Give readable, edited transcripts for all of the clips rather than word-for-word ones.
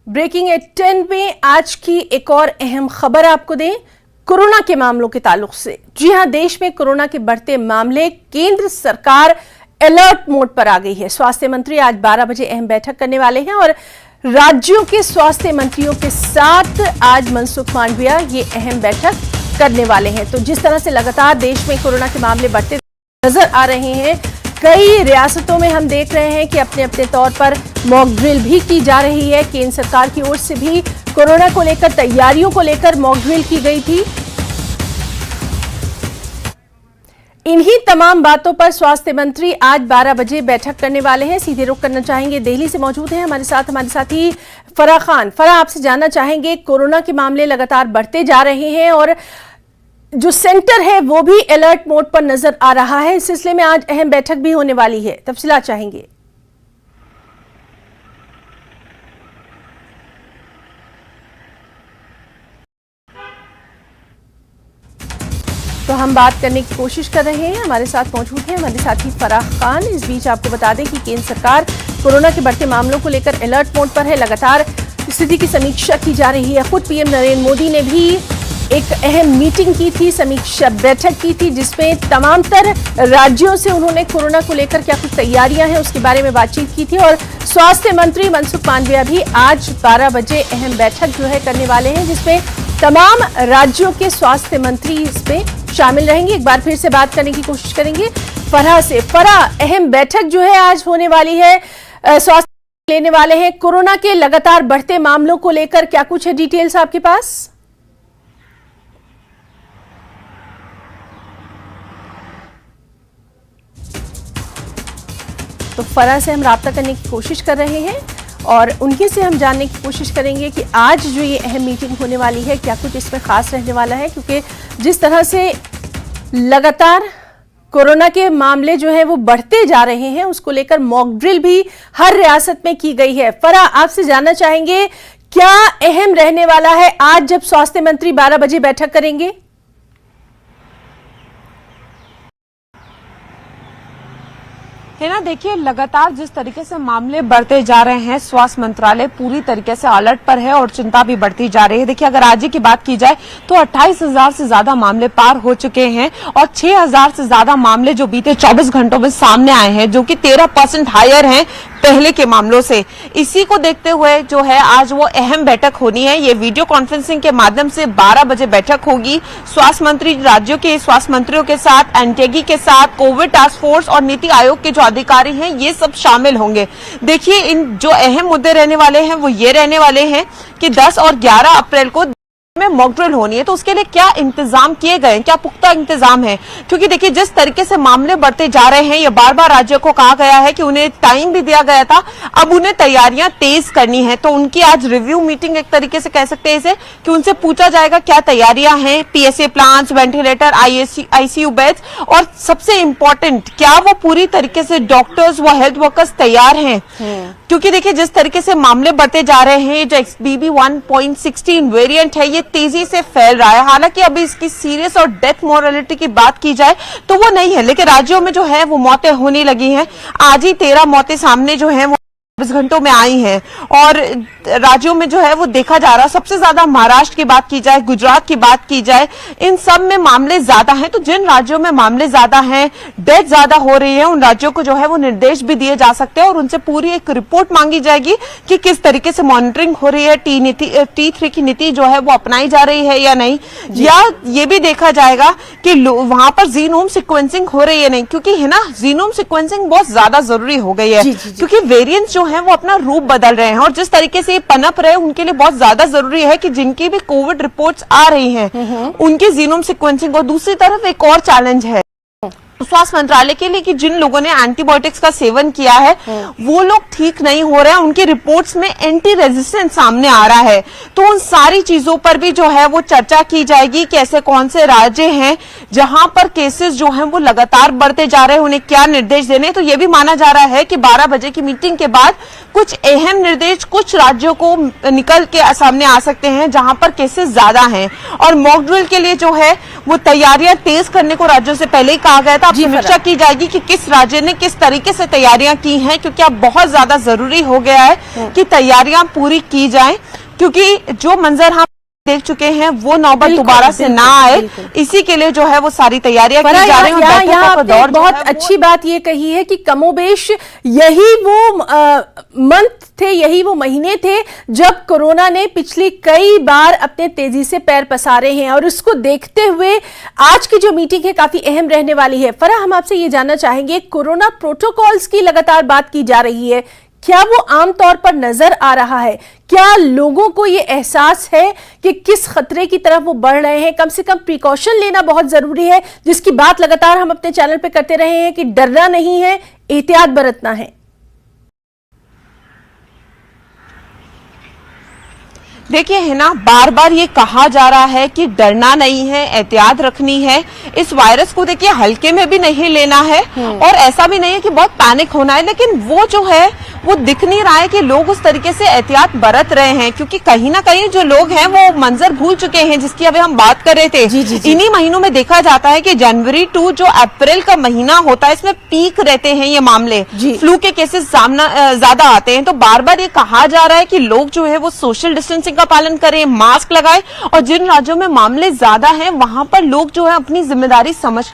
Breaking eight 10 में आज की एक और अहम खबर आपको दें कोरोना के मामलों के ताल्लुक से। जी हां, देश में कोरोना के बढ़ते मामले, केंद्र सरकार अलर्ट मोड पर आ गई है। स्वास्थ्य मंत्री आज 12 बजे अहम बैठक करने वाले हैं और राज्यों के स्वास्थ्य मंत्रियों के साथ आज मनसुख मांडविया ये अहम बैठक करने वाले हैं। तो जिस तरह से लगातार देश में कोरोना के मामले बढ़ते नजर आ रहे हैं, कई रियासतों में हम देख रहे हैं कि अपने अपने तौर पर मॉक ड्रिल भी की जा रही है। केंद्र सरकार की ओर से भी कोरोना को लेकर तैयारियों को लेकर मॉक ड्रिल की गई थी। इन्हीं तमाम बातों पर स्वास्थ्य मंत्री आज 12 बजे बैठक करने वाले हैं। सीधे रुख करना चाहेंगे, दिल्ली से मौजूद हैं हमारे साथी फराह खान। फराह, आपसे जानना चाहेंगे, कोरोना के मामले लगातार बढ़ते जा रहे हैं और जो सेंटर है वो भी अलर्ट मोड पर नजर आ रहा है। इस सिलसिले में आज अहम बैठक भी होने वाली है, तफसीलात चाहेंगे। तो हम बात करने की कोशिश कर रहे हैं, हमारे साथ मौजूद हैं हमारे साथी फराह खान। इस बीच आपको बता दें कि केंद्र सरकार कोरोना के बढ़ते मामलों को लेकर अलर्ट मोड पर है। लगातार स्थिति की समीक्षा की जा रही है। खुद पीएम नरेंद्र मोदी ने भी एक अहम मीटिंग की थी, समीक्षा बैठक की थी, जिसमें तमाम तर राज्यों से उन्होंने कोरोना को लेकर क्या कुछ तैयारियां हैं उसके बारे में बातचीत की थी। और स्वास्थ्य मंत्री मनसुख मांडविया भी आज 12 बजे अहम बैठक जो है करने वाले हैं, जिसमें तमाम राज्यों के स्वास्थ्य मंत्री इसमें शामिल रहेंगे। एक बार फिर से बात करने की कोशिश करेंगे फराह से। फराह, अहम बैठक जो है आज होने वाली है, स्वास्थ्य लेने वाले हैं। कोरोना के लगातार बढ़ते मामलों को लेकर क्या कुछ है डिटेल्स आपके पास? तो फराह से हम राब्ता करने की कोशिश कर रहे हैं और उनके से हम जानने की कोशिश करेंगे कि आज जो ये अहम मीटिंग होने वाली है क्या कुछ इसमें खास रहने वाला है, क्योंकि जिस तरह से लगातार कोरोना के मामले जो है वो बढ़ते जा रहे हैं, उसको लेकर मॉक ड्रिल भी हर रियासत में की गई है। फराह, आपसे जानना चाहेंगे क्या अहम रहने वाला है आज जब स्वास्थ्य मंत्री 12 बजे बैठक करेंगे? है ना, देखिए लगातार जिस तरीके से मामले बढ़ते जा रहे हैं, स्वास्थ्य मंत्रालय पूरी तरीके से अलर्ट पर है और चिंता भी बढ़ती जा रही है। देखिए अगर आज की बात की जाए तो 28,000 से ज्यादा मामले पार हो चुके हैं और 6,000 से ज्यादा मामले जो बीते 24 घंटों में सामने आए हैं, जो कि 13% हायर हैं पहले के मामलों से। इसी को देखते हुए जो है आज वो अहम बैठक होनी है। ये वीडियो कॉन्फ्रेंसिंग के माध्यम से 12 बजे बैठक होगी। स्वास्थ्य मंत्री, राज्यों के स्वास्थ्य मंत्रियों के साथ, एनटीगी के साथ, कोविड टास्क फोर्स और नीति आयोग के जो अधिकारी हैं ये सब शामिल होंगे। देखिए इन जो अहम मुद्दे रहने वाले हैं वो ये रहने वाले हैं कि 10 और 11 अप्रैल को में मॉक ड्रिल होनी है, तो उसके लिए क्या इंतजाम किए गए, क्या पुख्ता इंतजाम है। क्योंकि देखिए जिस तरीके से मामले बढ़ते जा रहे हैं, ये बार बार राज्यों को कहा गया है कि उन्हें टाइम भी दिया गया था, अब उन्हें तैयारियां तेज करनी है। तो उनकी आज रिव्यू मीटिंग एक तरीके से कह सकते हैं इसे, कि उनसे पूछा जाएगा क्या तैयारियां हैं, PSA plants, ventilator, ICU beds और सबसे इंपॉर्टेंट क्या वो पूरी तरीके से डॉक्टर्स व हेल्थ वर्कर्स तैयार हैं। क्योंकि देखिए जिस तरीके से मामले बढ़ते जा रहे हैं, जो XBB 1.16 वेरिएंट है ये तेजी से फैल रहा है। हालांकि अभी इसकी सीरियस और डेथ मोर्टेलिटी की बात की जाए तो वो नहीं है, लेकिन राज्यों में जो है वो मौतें होने लगी हैं। आज ही 13 मौतें सामने जो है वो 24 घंटों में आई हैं और राज्यों में जो है वो देखा जा रहा है सबसे ज्यादा महाराष्ट्र की बात की जाए, गुजरात की बात की जाए, इन सब में मामले ज्यादा हैं। तो जिन राज्यों में मामले ज्यादा हैं, डेथ ज्यादा हो रही है, उन राज्यों को जो है वो निर्देश भी दिए जा सकते हैं और उनसे पूरी एक रिपोर्ट मांगी जाएगी कि किस तरीके से मॉनिटरिंग हो रही है, T3 की नीति जो है वो अपनाई जा रही है या नहीं, या ये भी देखा जाएगा कि वहां पर जीनोम सिक्वेंसिंग हो रही है नहीं, क्योंकि है ना जीनोम सिक्वेंसिंग बहुत ज्यादा जरूरी हो गई है। क्योंकि वेरिएंट्स जो है वो अपना रूप बदल रहे हैं और जिस तरीके से ये पनप रहे उनके लिए बहुत ज्यादा जरूरी है कि जिनकी भी कोविड रिपोर्ट्स आ रही हैं उनकी जीनोम सिक्वेंसिंग। और दूसरी तरफ एक और चैलेंज है स्वास्थ्य मंत्रालय के लिए कि जिन लोगों ने एंटीबायोटिक्स का सेवन किया है वो लोग ठीक नहीं हो रहे हैं, उनकी रिपोर्ट्स में एंटी रेजिस्टेंस सामने आ रहा है। तो उन सारी चीजों पर भी जो है वो चर्चा की जाएगी कि ऐसे कौन से राज्य हैं जहां पर केसेस जो हैं वो लगातार बढ़ते जा रहे हैं, उन्हें क्या निर्देश देने। तो ये भी माना जा रहा है कि 12 बजे की मीटिंग के बाद कुछ अहम निर्देश कुछ राज्यों को निकल के सामने आ सकते हैं जहां पर केसेस ज्यादा हैं। और मॉक ड्रिल के लिए जो है वो तैयारियां तेज करने को राज्यों से पहले ही कहा गया था। अब समीक्षा की जाएगी कि किस राज्य ने किस तरीके से तैयारियां की हैं, क्योंकि अब बहुत ज्यादा जरूरी हो गया है कि तैयारियां पूरी की जाएं, क्योंकि जो मंजर हम देख चुके हैं वो नौबत दोबारा से ना आए, इसी के लिए जो है वो सारी तैयारियां की जा रही हैं। यहाँ आपने बहुत अच्छी बात ये कही है कि कमोबेश यही वो मंथ थे, यही वो महीने थे जब कोरोना ने पिछली कई बार अपने तेजी से पैर पसारे हैं, और उसको देखते हुए आज की जो मीटिंग है काफी अहम रहने वाली है। फराह, हम आपसे ये जानना चाहेंगे, कोरोना प्रोटोकॉल्स की लगातार बात की जा रही है, क्या वो आमतौर पर नजर आ रहा है? क्या लोगों को ये एहसास है कि किस खतरे की तरफ वो बढ़ रहे हैं? कम से कम प्रिकॉशन लेना बहुत जरूरी है, जिसकी बात लगातार हम अपने चैनल पे करते रहे हैं कि डरना नहीं है, एहतियात बरतना है। देखिए है ना, बार बार ये कहा जा रहा है कि डरना नहीं है, एहतियात रखनी है। इस वायरस को देखिए हल्के में भी नहीं लेना है, और ऐसा भी नहीं है कि बहुत पैनिक होना है, लेकिन वो जो है वो दिख नहीं रहा है कि लोग उस तरीके से एहतियात बरत रहे हैं, क्योंकि कहीं ना कहीं जो लोग हैं वो मंजर भूल चुके हैं जिसकी अभी हम बात कर रहे थे। इन्हीं महीनों में देखा जाता है कि जनवरी टू जो अप्रैल का महीना होता है, इसमें पीक रहते हैं ये मामले, फ्लू के केसेस सामना ज्यादा आते हैं। तो बार बार ये कहा जा रहा है कि लोग जो है वो सोशल डिस्टेंसिंग का पालन करें, मास्क लगाएं, और जिन राज्यों में मामले ज्यादा हैं वहां पर लोग जो है अपनी जिम्मेदारी समझ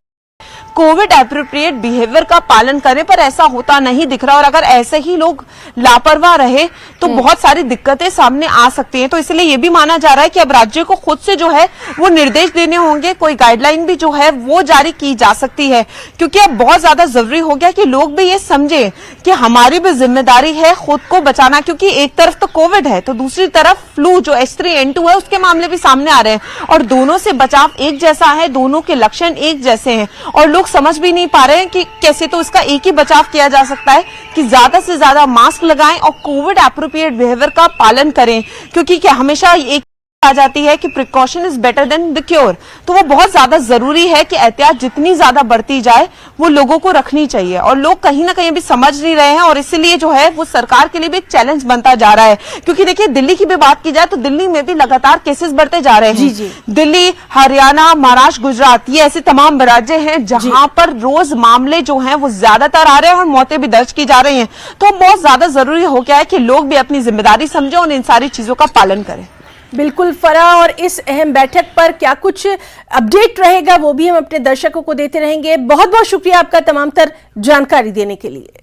कोविड एप्रोप्रिएट बिहेवियर का पालन करें, पर ऐसा होता नहीं दिख रहा। और अगर ऐसे ही लोग लापरवाह रहे तो बहुत सारी दिक्कतें सामने आ सकती हैं। तो इसलिए ये भी माना जा रहा है कि अब राज्य को खुद से जो है वो निर्देश देने होंगे, कोई गाइडलाइन भी जो है वो जारी की जा सकती है, क्योंकि अब बहुत ज्यादा जरूरी हो गया कि लोग भी ये समझे कि हमारी भी जिम्मेदारी है खुद को बचाना, क्योंकि एक तरफ तो कोविड है तो दूसरी तरफ फ्लू जो H3N2 है उसके मामले भी सामने आ रहे हैं, और दोनों से बचाव एक जैसा है, दोनों के लक्षण एक जैसे हैं, और लोग समझ भी नहीं पा रहे हैं कि कैसे। तो इसका एक ही बचाव किया जा सकता है कि ज्यादा से ज्यादा मास्क लगाएं और कोविड एप्रोप्रिएट बिहेवियर का पालन करें, क्योंकि क्या हमेशा एक आ जाती है कि precaution is better than the cure. तो वो बहुत ज्यादा जरूरी है कि एहतियात जितनी ज्यादा बढ़ती जाए वो लोगों को रखनी चाहिए, और लोग कहीं ना कहीं भी समझ नहीं रहे हैं, और इसीलिए जो है वो सरकार के लिए भी एक चैलेंज बनता जा रहा है। क्योंकि देखिए दिल्ली की भी बात की जाए तो दिल्ली में भी लगातार केसेस बढ़ते जा रहे हैं। दिल्ली, हरियाणा, महाराष्ट्र, गुजरात, ये ऐसे तमाम राज्य हैं जहां पर रोज मामले जो हैं वो ज्यादातर आ रहे हैं और मौतें भी दर्ज की जा रही हैं। तो बहुत ज्यादा जरूरी हो गया है कि लोग भी अपनी जिम्मेदारी समझें और इन सारी चीजों का पालन करें। बिल्कुल फराह, और इस अहम बैठक पर क्या कुछ अपडेट रहेगा वो भी हम अपने दर्शकों को देते रहेंगे। बहुत बहुत शुक्रिया आपका तमाम तर जानकारी देने के लिए।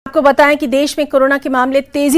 आपको बताएं कि देश में कोरोना के मामले तेजी